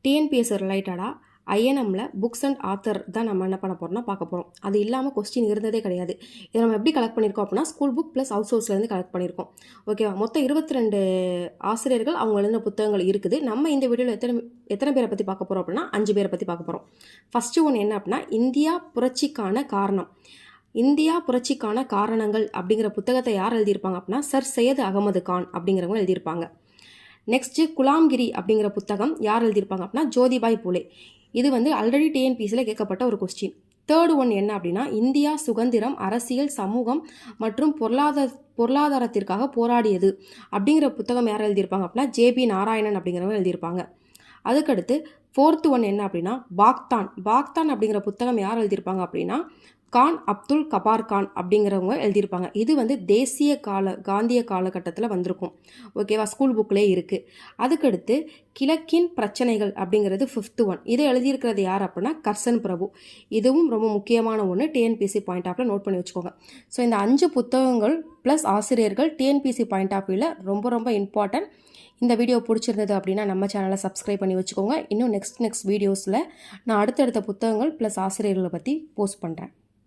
TNPSC ரிலேட்டடாக ஐஎன்எம்மில் books and author தான் நம்ம என்ன பண்ண போகிறோம்னா பார்க்க போகிறோம். அது இல்லாமல் கொஸ்டின் இருந்ததே கிடையாது. இதை நம்ம எப்படி கலெக்ட் பண்ணியிருக்கோம் அப்படின்னா ஸ்கூல் புக் ப்ளஸ் அவுட் சோர்ஸ்லேருந்து கலெக்ட் பண்ணியிருக்கோம். ஓகேவா? மொத்தம் 22 ஆசிரியர்கள் அவங்க எழுதின புத்தகங்கள் இருக்குது. நம்ம இந்த வீடியோவில் எத்தனை பேரை பற்றி பார்க்க போகிறோம் அப்படின்னா 5 பேரை பற்றி பார்க்க போகிறோம். ஃபஸ்ட்டு ஒன்று என்ன அப்படின்னா இந்தியா புரட்சிக்கான காரணம். இந்தியா புரட்சிக்கான காரணங்கள் அப்படிங்கிற புத்தகத்தை யார் எழுதியிருப்பாங்க அப்படின்னா சர் சையத் அகமது கான் அப்படிங்கிறவங்க எழுதியிருப்பாங்க. நெக்ஸ்ட்டு குலாம்கிரி அப்படிங்கிற புத்தகம் யார் எழுதியிருப்பாங்க அப்படின்னா ஜோதிபாய் பூலே. இது ஆல்ரெடி டிஎன்பிஎஸ்சியில் கேட்கப்பட்ட ஒரு கொஸ்டின். தேர்டு ஒன் என்ன அப்படின்னா இந்தியா சுதந்திரம், அரசியல், சமூகம் மற்றும் பொருளாதாரத்திற்காக போராடியது அப்படிங்கிற புத்தகம் யார் எழுதியிருப்பாங்க அப்படின்னா ஜேபி நாராயணன் அப்படிங்கிறவங்க எழுதியிருப்பாங்க. அதுக்கடுத்து ஃபோர்த்து ஒன் என்ன அப்படின்னா பாக்தான் அப்படிங்கிற புத்தகம் யார் எழுதியிருப்பாங்க அப்படின்னா கான் அப்துல் கபார் கான் அப்படிங்கிறவங்க எழுதியிருப்பாங்க. இது தேசிய காந்திய காலகட்டத்தில் வந்திருக்கும். ஓகேவா? ஸ்கூல் புக்கிலே இருக்குது. அதுக்கடுத்து கிழக்கின் பிரச்சனைகள் அப்படிங்கிறது 5th ஒன். இதை எழுதியிருக்கிறது யார் அப்படின்னா கர்சன் பிரபு. இதுவும் ரொம்ப முக்கியமான ஒன்று. டிஎன்பிஎஸ்சி பாயிண்ட் ஆஃப் நோட் பண்ணி வச்சுக்கோங்க. ஸோ இந்த 5 புத்தகங்கள் ப்ளஸ் ஆசிரியர்கள் டிஎன்பிஎஸ்சி பாயிண்ட் ஆஃப் வியூவில் ரொம்ப ரொம்ப இம்பார்ட்டன்ட். இந்த வீடியோ பிடிச்சிருந்தது அப்படின்னா நம்ம சேனலை சப்ஸ்கிரைப் பண்ணி வச்சுக்கோங்க. இன்னும் நெக்ஸ்ட் வீடியோஸில் நான் அடுத்தடுத்த புத்தகங்கள் ப்ளஸ் ஆசிரியர்களை பற்றி போஸ்ட் பண்ணுறேன்.